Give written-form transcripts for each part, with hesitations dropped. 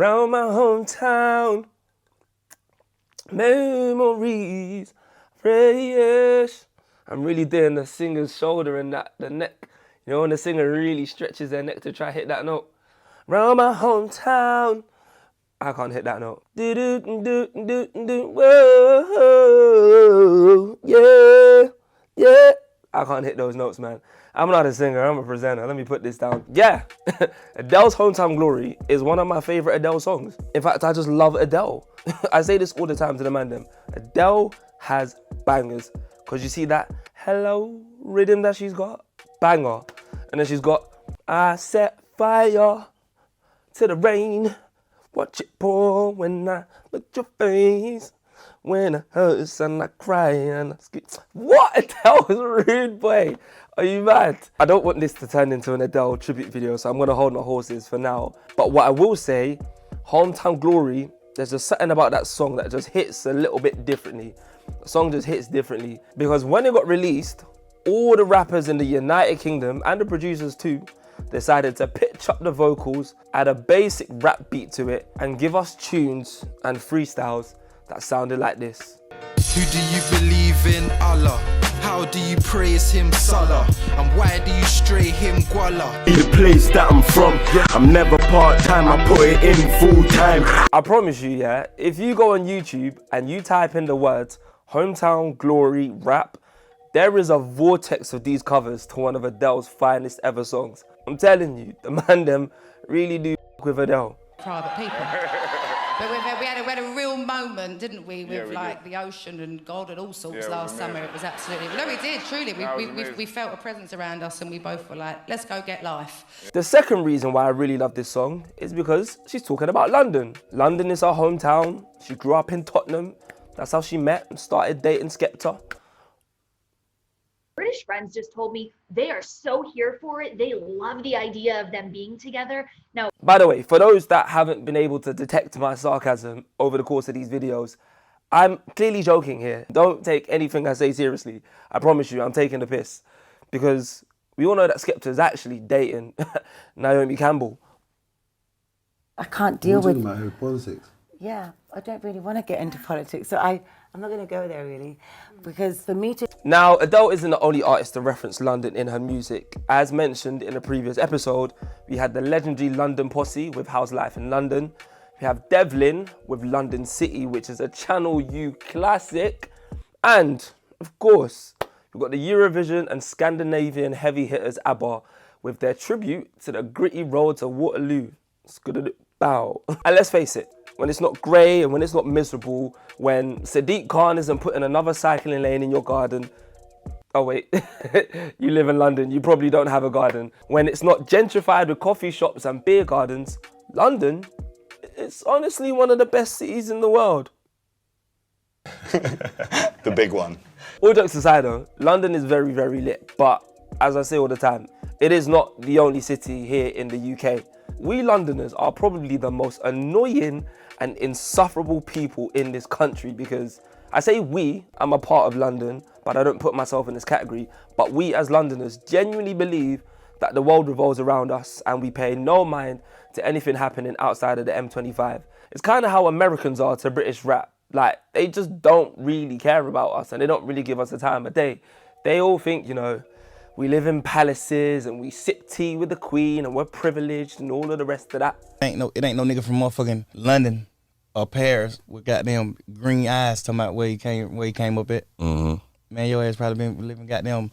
Round my hometown, memories, prayers. I'm really doing the singer's shoulder and the neck. You know, when the singer really stretches their neck to try to hit that note. Round my hometown. I can't hit that note. Whoa, yeah, yeah. I can't hit those notes, man. I'm not a singer, I'm a presenter. Let me put this down. Yeah, Adele's Hometown Glory is one of my favorite Adele songs. In fact, I just love Adele. I say this all the time to the man them. Adele has bangers. Cause you see that hello rhythm that she's got? Banger. And then she's got, I set fire to the rain. Watch it pour when I look at your face. When I hurt and I cry and I skip. What? Adele is rude, boy. Are you mad? I don't want this to turn into an Adele tribute video, so I'm going to hold my horses for now. But what I will say, Hometown Glory, there's just something about that song that just hits a little bit differently. The song just hits differently. Because when it got released, all the rappers in the United Kingdom, and the producers too, decided to pitch up the vocals, add a basic rap beat to it, and give us tunes and freestyles that sounded like this. Who do you believe in? Allah. How do you praise him? Salah. And why do you stray him? Guala. The place that I'm from, I'm never part-time, I put it in full-time. I promise you, yeah, if you go on YouTube and you type in the words Hometown Glory rap, there is a vortex of these covers to one of Adele's finest ever songs. I'm telling you, the man them really do with Adele. Private people. But we had a real moment, didn't we, with the ocean and God and all sorts last summer. It was absolutely... No, we did, truly. We felt a presence around us and we both were like, let's go get life. The second reason why I really love this song is because she's talking about London. London is her hometown. She grew up in Tottenham. That's how she met and started dating Skepta. British friends just told me they are so here for it. They love the idea of them being together. Now, by the way, for those that haven't been able to detect my sarcasm over the course of these videos, I'm clearly joking here. Don't take anything I say seriously. I promise you, I'm taking the piss. Because we all know that Skepta is actually dating Naomi Campbell. I can't deal with... about her politics. Yeah, I don't really want to get into politics, so I'm not going to go there really, because for me to... Now, Adele isn't the only artist to reference London in her music. As mentioned in a previous episode, we had the legendary London Posse with How's Life in London. We have Devlin with London City, which is a Channel U classic. And, of course, we've got the Eurovision and Scandinavian heavy hitters ABBA with their tribute to the gritty road to Waterloo. Bow. And let's face it, when it's not grey and when it's not miserable, when Sadiq Khan isn't putting another cycling lane in your garden. Oh wait, you live in London, you probably don't have a garden. When it's not gentrified with coffee shops and beer gardens, London, it's honestly one of the best cities in the world. The big one. All jokes aside though, London is very, very lit. But as I say all the time, it is not the only city here in the UK. We Londoners are probably the most annoying and insufferable people in this country, because I say we, I'm a part of London, but I don't put myself in this category. But we as Londoners genuinely believe that the world revolves around us and we pay no mind to anything happening outside of the M25. It's kind of how Americans are to British rap. Like, they just don't really care about us and they don't really give us the time of day. They all think, you know, we live in palaces and we sip tea with the Queen and we're privileged and all of the rest of that. It ain't no nigga from motherfucking London or Paris with goddamn green eyes talking about where he came up at. Mm-hmm. Man, your ass probably been living goddamn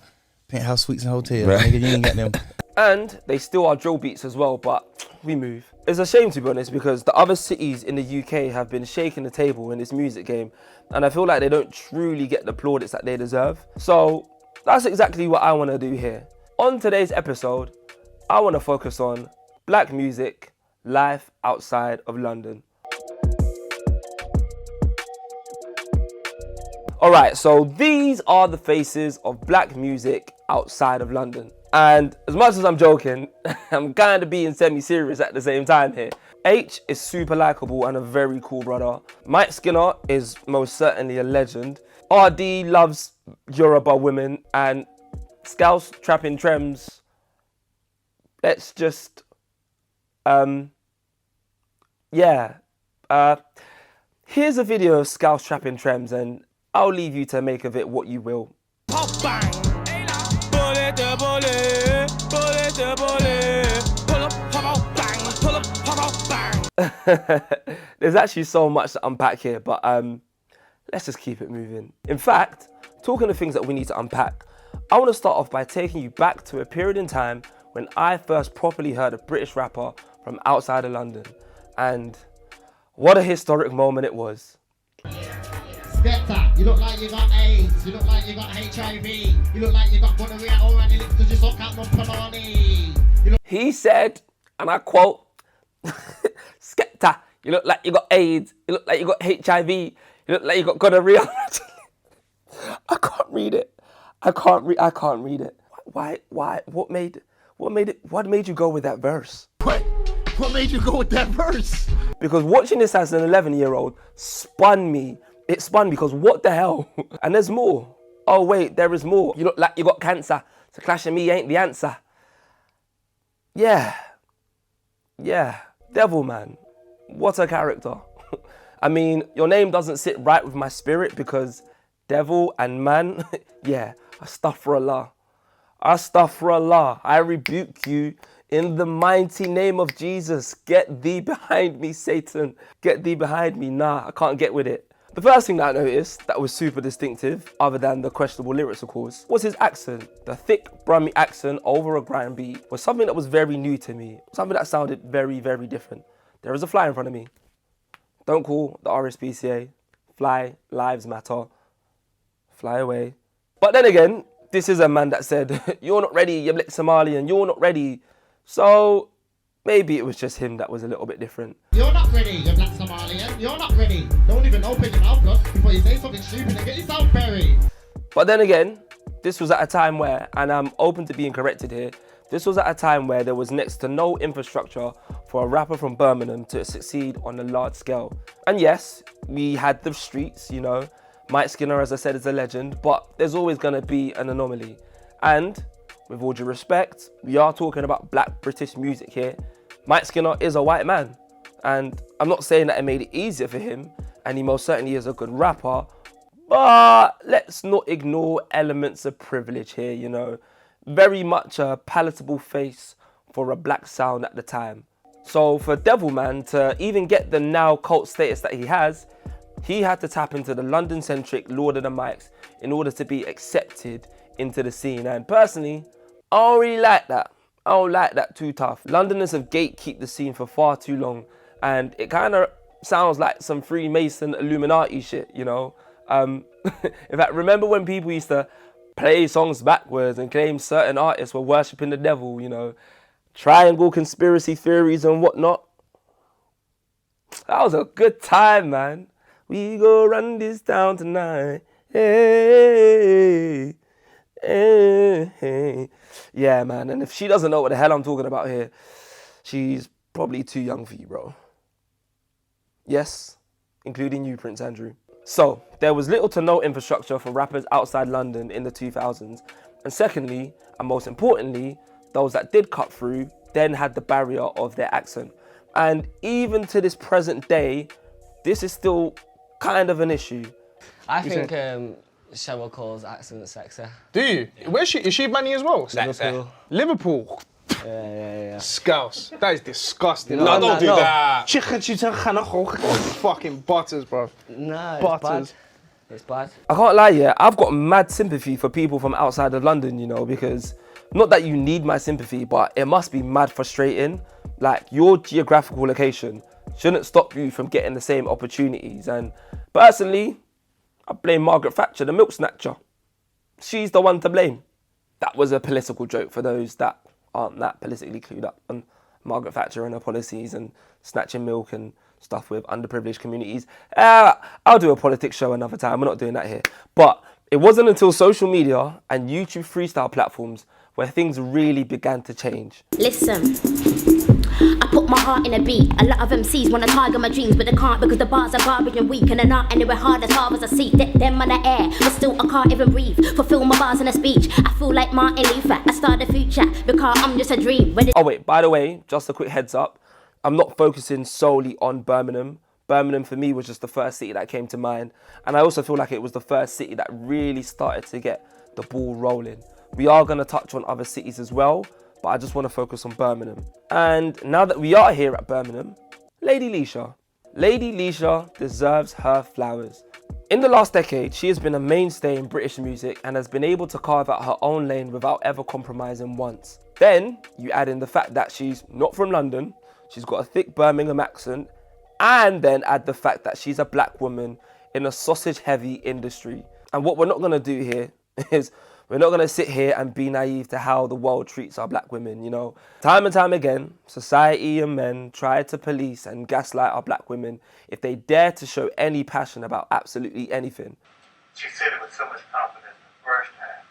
penthouse suites and hotels. Right. Nigga, you ain't got them. And they still are drill beats as well, but we move. It's a shame, to be honest, because the other cities in the UK have been shaking the table in this music game, and I feel like they don't truly get the plaudits that they deserve. So that's exactly what I want to do here. On today's episode, I want to focus on black music, life outside of London. Alright, so these are the faces of black music outside of London. And as much as I'm joking, I'm kind of being semi-serious at the same time here. H is super likable and a very cool brother. Mike Skinner is most certainly a legend. RD loves Yoruba women, and Scouse trapping Trems, let's just yeah. Here's a video of Scouse trapping Trems, and I'll leave you to make of it what you will. There's actually so much to unpack here, but let's just keep it moving. In fact, talking of things that we need to unpack, I want to start off by taking you back to a period in time when I first properly heard a British rapper from outside of London. And what a historic moment it was. You look like you got AIDS, you look like you got HIV, you look like you got gonorrhea already because you suck out no panani. He said, and I quote, Skepta, you look like you got AIDS, you look like you got HIV, you look like you got gonorrhea. I can't read it. I can't read it. Why? What made you go with that verse? What made you go with that verse? Because watching this as an 11-year-old spun me. It spun because what the hell? And there's more. Oh wait, there is more. You look like you got cancer, so clashing me ain't the answer. Yeah. Devilman. What a character. I mean, your name doesn't sit right with my spirit because devil and man, yeah, astaghfirullah. Astaghfirullah. I rebuke you in the mighty name of Jesus. Get thee behind me, Satan. Get thee behind me. Nah, I can't get with it. The first thing that I noticed that was super distinctive, other than the questionable lyrics of course, was his accent. The thick Brummie accent over a grind beat was something that was very new to me. Something that sounded very, very different. There is a fly in front of me. Don't call the RSPCA. Fly, lives matter. Fly away. But then again, this is a man that said, you're not ready, you're black Somalian, you're not ready. So maybe it was just him that was a little bit different. You're not ready, you're black Somalian. You're not ready. Don't even open your mouth before you say something stupid and get yourself buried. But then again, this was at a time where, and I'm open to being corrected here, this was at a time where there was next to no infrastructure for a rapper from Birmingham to succeed on a large scale. And yes, we had the streets, you know. Mike Skinner, as I said, is a legend, but there's always going to be an anomaly. And with all due respect, we are talking about black British music here. Mike Skinner is a white man. And I'm not saying that it made it easier for him, and he most certainly is a good rapper, but let's not ignore elements of privilege here, you know. Very much a palatable face for a black sound at the time. So for Devilman to even get the now cult status that he has, he had to tap into the London-centric Lord of the Mics in order to be accepted into the scene. And personally, I don't really like that. I don't like that too tough. Londoners have gatekept the scene for far too long, and it kind of sounds like some Freemason Illuminati shit, you know. In fact, remember when people used to play songs backwards and claim certain artists were worshipping the devil, you know, triangle conspiracy theories and whatnot? That was a good time, man. We go run this town tonight. Hey, hey, hey. Yeah, man. And if she doesn't know what the hell I'm talking about here, she's probably too young for you, bro. Yes, including you, Prince Andrew. So, there was little to no infrastructure for rappers outside London in the 2000s. And secondly, and most importantly, those that did cut through then had the barrier of their accent. And even to this present day, this is still kind of an issue. I think Cheryl calls accent sexy. Do you? Where's she? Is she Manneh as well? Liverpool. Liverpool? Yeah. Scouse. That is disgusting. No, don't do that. Fucking butters, bro. No, butters. It's bad. I can't lie, yeah, I've got mad sympathy for people from outside of London, you know, because not that you need my sympathy, but it must be mad frustrating. Like, your geographical location shouldn't stop you from getting the same opportunities. And personally, I blame Margaret Thatcher, the milk snatcher. She's the one to blame. That was a political joke for those that aren't that politically clued up on Margaret Thatcher and her policies and snatching milk and stuff with underprivileged communities. I'll do a politics show another time. We're not doing that here. But it wasn't until social media and YouTube freestyle platforms where things really began to change. Listen, I put my heart in a beat. A lot of MCs wanna target my dreams, but they can't because the bars are garbage and weak, and they're not anywhere hard as hard as I see. Them on the air, but still I can't even breathe. Fulfill my bars in a speech. I feel like Martin Luther. I start the future because I'm just a dream. Oh wait, by the way, just a quick heads up. I'm not focusing solely on Birmingham. Birmingham for me was just the first city that came to mind. And I also feel like it was the first city that really started to get the ball rolling. We are going to touch on other cities as well, but I just want to focus on Birmingham. And now that we are here at Birmingham, Lady Leshurr. Lady Leshurr deserves her flowers. In the last decade, she has been a mainstay in British music and has been able to carve out her own lane without ever compromising once. Then you add in the fact that she's not from London, she's got a thick Birmingham accent, and then add the fact that she's a black woman in a sausage-heavy industry. And what we're not going to do here is we're not going to sit here and be naive to how the world treats our black women, you know. Time and time again, society and men try to police and gaslight our black women if they dare to show any passion about absolutely anything. She said it with so much confidence the first time,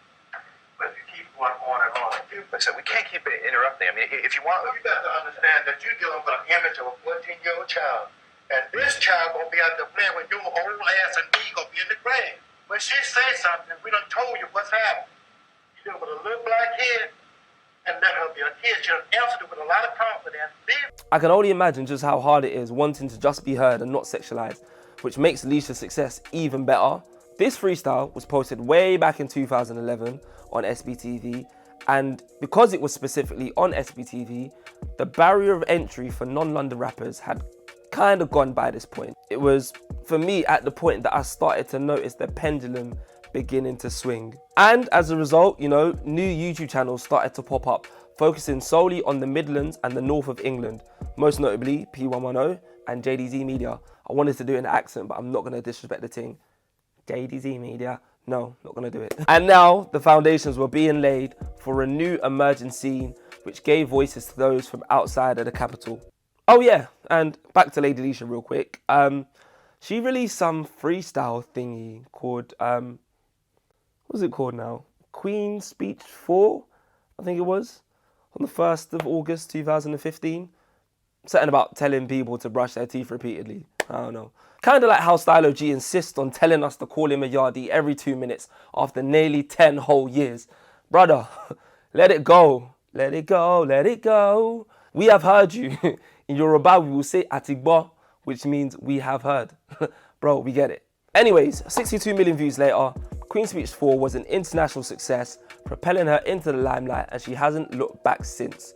but if you keep going on and on, so we can't keep interrupting. I mean, if you want, you got to understand that you're dealing with an image of a 14-year-old child, and this child gonna be out there playing when your old ass and me gonna be in the grave. When she says something, we done told you what's happening. You deal with a little black kid, and let her be a kid. She done answered it with a lot of confidence. I can only imagine just how hard it is wanting to just be heard and not sexualized, which makes Leshurr's success even better. This freestyle was posted way back in 2011 on SBTV, and because it was specifically on SBTV, the barrier of entry for non-London rappers had kind of gone by this point. It was, for me, at the point that I started to notice the pendulum beginning to swing. And as a result, you know, new YouTube channels started to pop up, focusing solely on the Midlands and the north of England, most notably P110 and JDZ Media. I wanted to do it in an accent, but I'm not going to disrespect the thing. JDZ Media, no, not going to do it. And now the foundations were being laid for a new emerging scene, which gave voices to those from outside of the capital. Oh yeah, and back to Lady Leshurr real quick. She released some freestyle thingy called, what's it called now? Queen's Speech 4, I think it was, on the 1st of August 2015. Something about telling people to brush their teeth repeatedly. I don't know. Kind of like how Stylo G insists on telling us to call him a yardie every 2 minutes after nearly 10 whole years. Brother, let it go. Let it go, let it go. We have heard you. In Yoruba, we will say Atigbo, which means we have heard. Bro, we get it. Anyways, 62 million views later, Queen's Speech 4 was an international success, propelling her into the limelight, and she hasn't looked back since.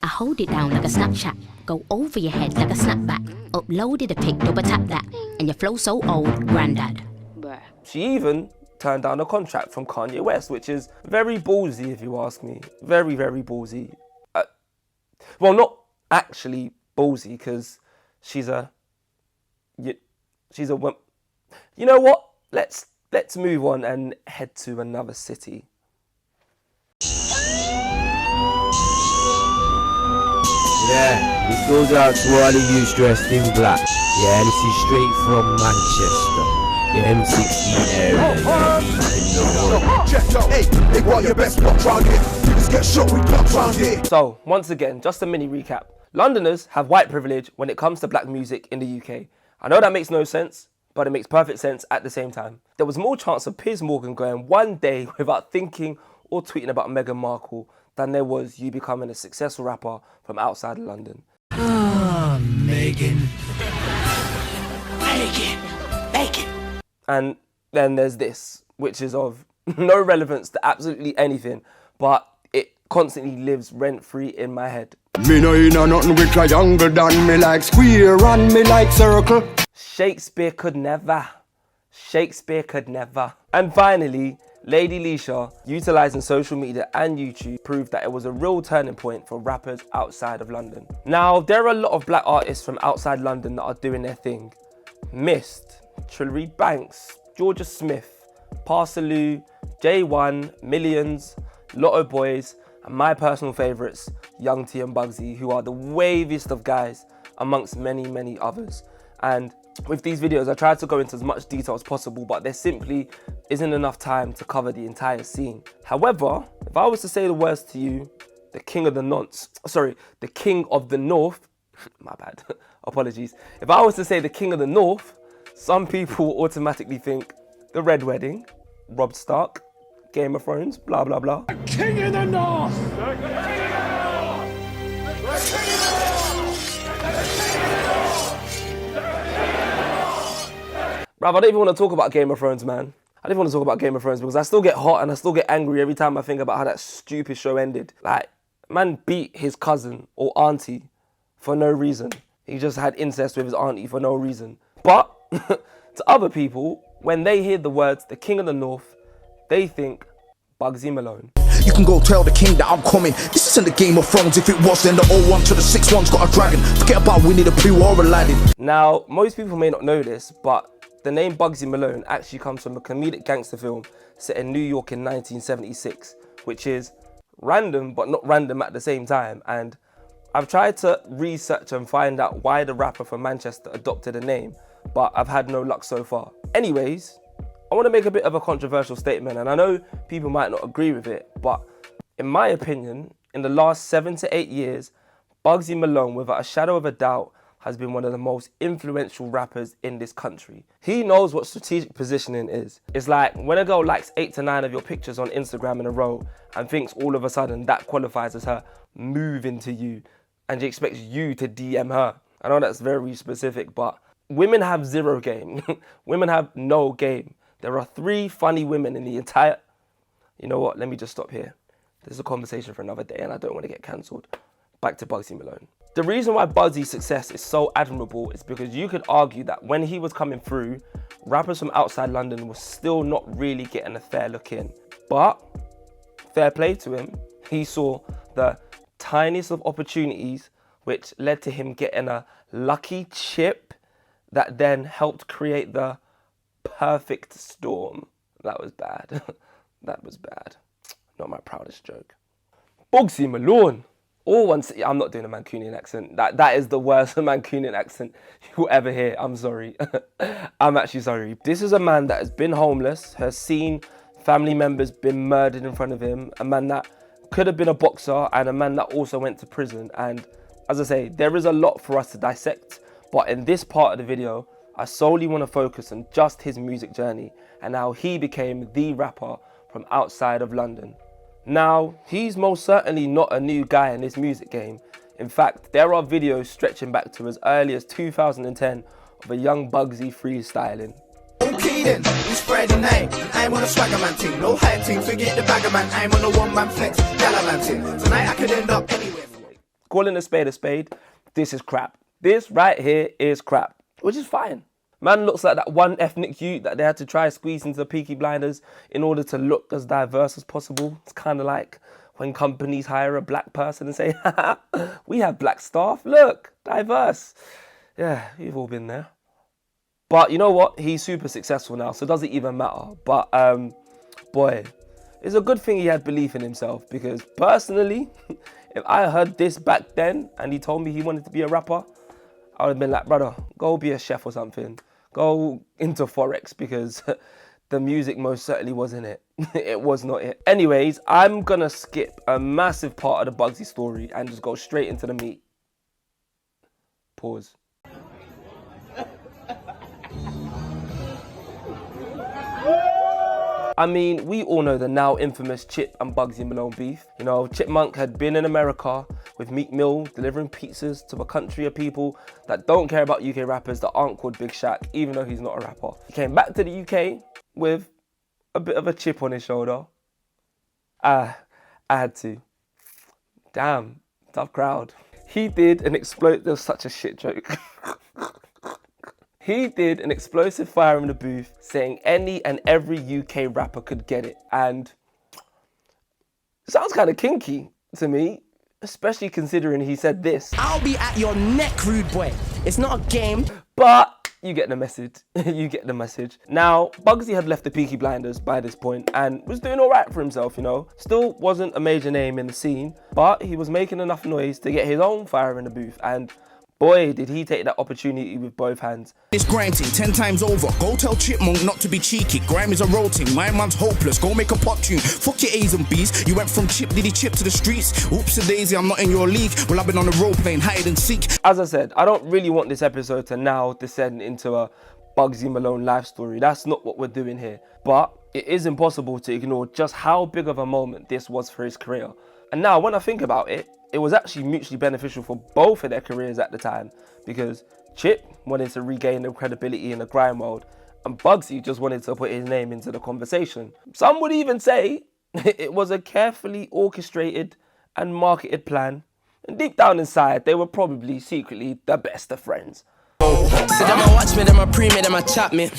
I hold it down like a Snapchat, go over your head like a snapback, uploaded a pic, double tap that, and your flow so old, granddad. Bruh. She even turned down a contract from Kanye West, which is very ballsy if you ask me. Very, very ballsy. Well, not actually ballsy, because she's a woman. You know what? Let's move on and head to another city. Yeah, this goes out to all of you dressed in black. Yeah, this is straight from Manchester. The M16 area. So, once again, just a mini recap. Londoners have white privilege when it comes to black music in the UK. I know that makes no sense, but it makes perfect sense at the same time. There was more chance of Piers Morgan going one day without thinking or tweeting about Meghan Markle than there was you becoming a successful rapper from outside of London. Ah, Megan. And then there's this, which is of no relevance to absolutely anything, but it constantly lives rent-free in my head. Me no inna nothing with triangle, done me like square and me like circle. Shakespeare could never. Shakespeare could never. And finally, Lady Leshurr, utilising social media and YouTube, proved that it was a real turning point for rappers outside of London. Now, there are a lot of black artists from outside London that are doing their thing. Mist, Trillery Banks, Georgia Smith, Parsaloo, J1, Millions, Lotto Boys, and my personal favourites, Young T and Bugzy, who are the waviest of guys amongst many, many others. And with these videos, I tried to go into as much detail as possible, but there simply isn't enough time to cover the entire scene. However, if I was to say the words to you, the king of the north, my bad, apologies. If I was to say the king of the north, some people will automatically think the Red Wedding, Rob Stark, Game of Thrones, blah, blah, blah. King of the North! Bruv, I don't even want to talk about Game of Thrones, man. I don't even want to talk about Game of Thrones because I still get hot and I still get angry every time I think about how that stupid show ended. Like, man beat his cousin or auntie for no reason. He just had incest with his auntie for no reason. But to other people, when they hear the words the King of the North, they think Bugzy Malone. You can go tell the king that I'm coming. This isn't the Game of Thrones. If it was, then the 01 to the 6-1's got a dragon. Forget about Winnie the Pooh or Aladdin. Now, most people may not know this, but the name Bugzy Malone actually comes from a comedic gangster film set in New York in 1976, which is random, but not random at the same time. And I've tried to research and find out why the rapper from Manchester adopted a name, but I've had no luck so far. Anyways, I want to make a bit of a controversial statement, and I know people might not agree with it, but in my opinion, in the last 7 to 8 years, Bugzy Malone, without a shadow of a doubt, has been one of the most influential rappers in this country. He knows what strategic positioning is. It's like when a girl likes 8 to 9 of your pictures on Instagram in a row and thinks all of a sudden that qualifies as her moving to you, and she expects you to DM her. I know that's very specific, but women have zero game. Women have no game. There are 3 funny women in the entire... You know what? Let me just stop here. This is a conversation for another day and I don't want to get cancelled. Back to Bugzy Malone. The reason why Bugzy's success is so admirable is because you could argue that when he was coming through, rappers from outside London were still not really getting a fair look in. But, fair play to him, he saw the tiniest of opportunities which led to him getting a lucky chip that then helped create the perfect storm. That was bad. That was bad. Not my proudest joke. Bugzy Malone. All once, I'm not doing a Mancunian accent. That is the worst Mancunian accent you'll ever hear. I'm sorry. I'm actually sorry. This is a man that has been homeless, has seen family members been murdered in front of him, a man that could have been a boxer, and a man that also went to prison. And as I say, there is a lot for us to dissect, but in this part of the video, I solely want to focus on just his music journey and how he became the rapper from outside of London. Now, he's most certainly not a new guy in this music game. In fact, there are videos stretching back to as early as 2010 of a young Bugzy freestyling. Okay then, it's Friday night. I'm on a swagger man thing, no hype thing. Forget the bagger man. I'm on a one-man flex, gallivanting. Tonight I could end up anywhere. Calling a spade, this is crap. This right here is crap, which is fine. Man looks like that one ethnic youth that they had to try squeeze into the Peaky Blinders in order to look as diverse as possible. It's kind of like when companies hire a black person and say, haha, we have black staff, look, diverse. Yeah, we've all been there. But you know what? He's super successful now, so it doesn't even matter. But boy, it's a good thing he had belief in himself, because personally, if I heard this back then and he told me he wanted to be a rapper, I would have been like, brother, go be a chef or something. Go into Forex, because the music most certainly wasn't it. It was not it. Anyways, I'm gonna skip a massive part of the Bugzy story and just go straight into the meat. Pause. I mean, we all know the now infamous Chip and Bugzy Malone beef. You know, Chipmunk had been in America with Meek Mill delivering pizzas to a country of people that don't care about UK rappers that aren't called Big Shaq, even though he's not a rapper. He came back to the UK with a bit of a chip on his shoulder. I had to. Damn, tough crowd. He did an explosive, that was such a shit joke. He did an explosive fire in the booth saying any and every UK rapper could get it. And it sounds kind of kinky to me, especially considering he said this. I'll be at your neck, rude boy. It's not a game. But you get the message. You get the message. Now, Bugzy had left the Peaky Blinders by this point and was doing all right for himself, you know. Still wasn't a major name in the scene, but he was making enough noise to get his own fire in the booth. And boy, did he take that opportunity with both hands. It's grime thing 10 times over. Go tell Chipmunk not to be cheeky. Grime is a road thing. My man's hopeless. Go make a pop tune. Fuck your A's and B's. You went from Chip Diddy Chip to the streets. Oops a daisy, I'm not in your league. Well, I've been on the road playing hide and seek. As I said, I don't really want this episode to now descend into a Bugzy Malone life story. That's not what we're doing here. But it is impossible to ignore just how big of a moment this was for his career. And now, when I think about it, it was actually mutually beneficial for both of their careers at the time, because Chip wanted to regain the credibility in the grime world, and Bugzy just wanted to put his name into the conversation. Some would even say it was a carefully orchestrated and marketed plan, and deep down inside, they were probably secretly the best of friends. So them a watch me, them a pre me, them a chat me.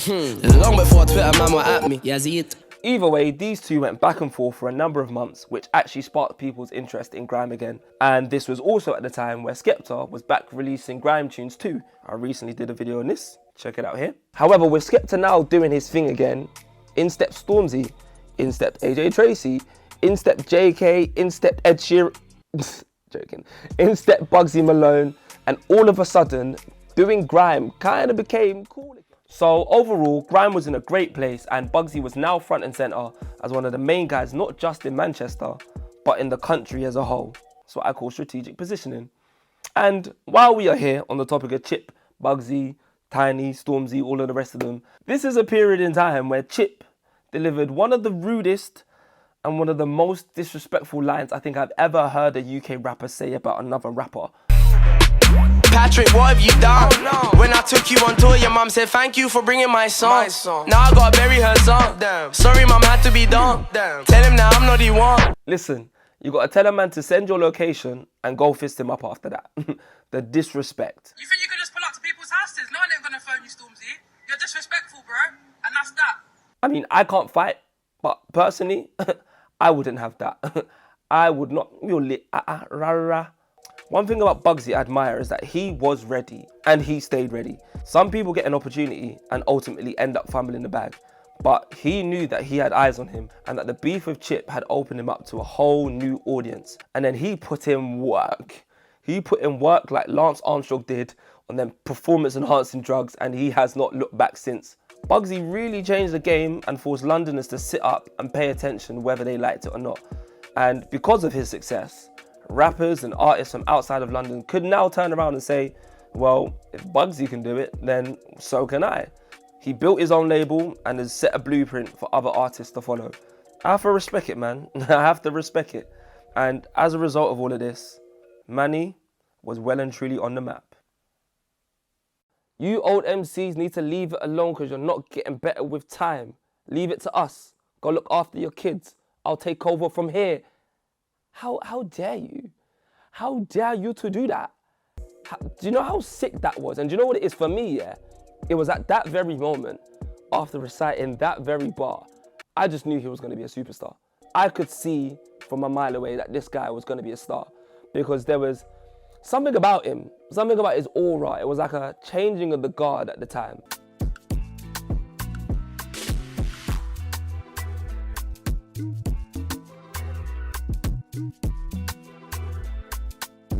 Long before Twitter man were at me. Yeah, see it. Either way, these two went back and forth for a number of months, which actually sparked people's interest in grime again. And this was also at the time where Skepta was back releasing grime tunes too. I recently did a video on this, check it out here. However, with Skepta now doing his thing again, in stepped Stormzy, in stepped AJ Tracy, in stepped JK, in stepped Ed Sheeran, joking, in stepped Bugzy Malone, and all of a sudden, doing grime kind of became cool. So overall, grime was in a great place and Bugzy was now front and centre as one of the main guys, not just in Manchester, but in the country as a whole. That's what I call strategic positioning. And while we are here on the topic of Chip, Bugzy, Tiny, Stormzy, all of the rest of them, this is a period in time where Chip delivered one of the rudest and one of the most disrespectful lines I think I've ever heard a UK rapper say about another rapper. Patrick, what have you done? Oh, no. When I took you on tour, your mum said thank you for bringing my song. Now I gotta bury her song. Damn. Sorry, mum, had to be done. Damn. Tell him now I'm not the one. Listen, you gotta tell a man to send your location and go fist him up after that. The disrespect. You think you can just pull up to people's houses? No one ain't gonna phone you, Stormzy. You're disrespectful, bro. And that's that. I mean, I can't fight, but personally, I wouldn't have that. I would not. You're lit. One thing about Bugzy I admire is that he was ready and he stayed ready. Some people get an opportunity and ultimately end up fumbling the bag, but he knew that he had eyes on him and that the beef with Chip had opened him up to a whole new audience. And then he put in work. He put in work like Lance Armstrong did on them performance enhancing drugs, and he has not looked back since. Bugzy really changed the game and forced Londoners to sit up and pay attention whether they liked it or not. And because of his success, rappers and artists from outside of London could now turn around and say, well, if Bugzy can do it, then so can I. He built his own label and has set a blueprint for other artists to follow. I have to respect it, man. I have to respect it. And as a result of all of this, Manneh was well and truly on the map. You old MCs need to leave it alone because you're not getting better with time. Leave it to us. Go look after your kids. I'll take over from here. How dare you? How dare you to do that? Do you know how sick that was? And do you know what it is for me, yeah? It was at that very moment, after reciting that very bar, I just knew he was going to be a superstar. I could see from a mile away that this guy was going to be a star because there was something about him, something about his aura. It was like a changing of the guard at the time.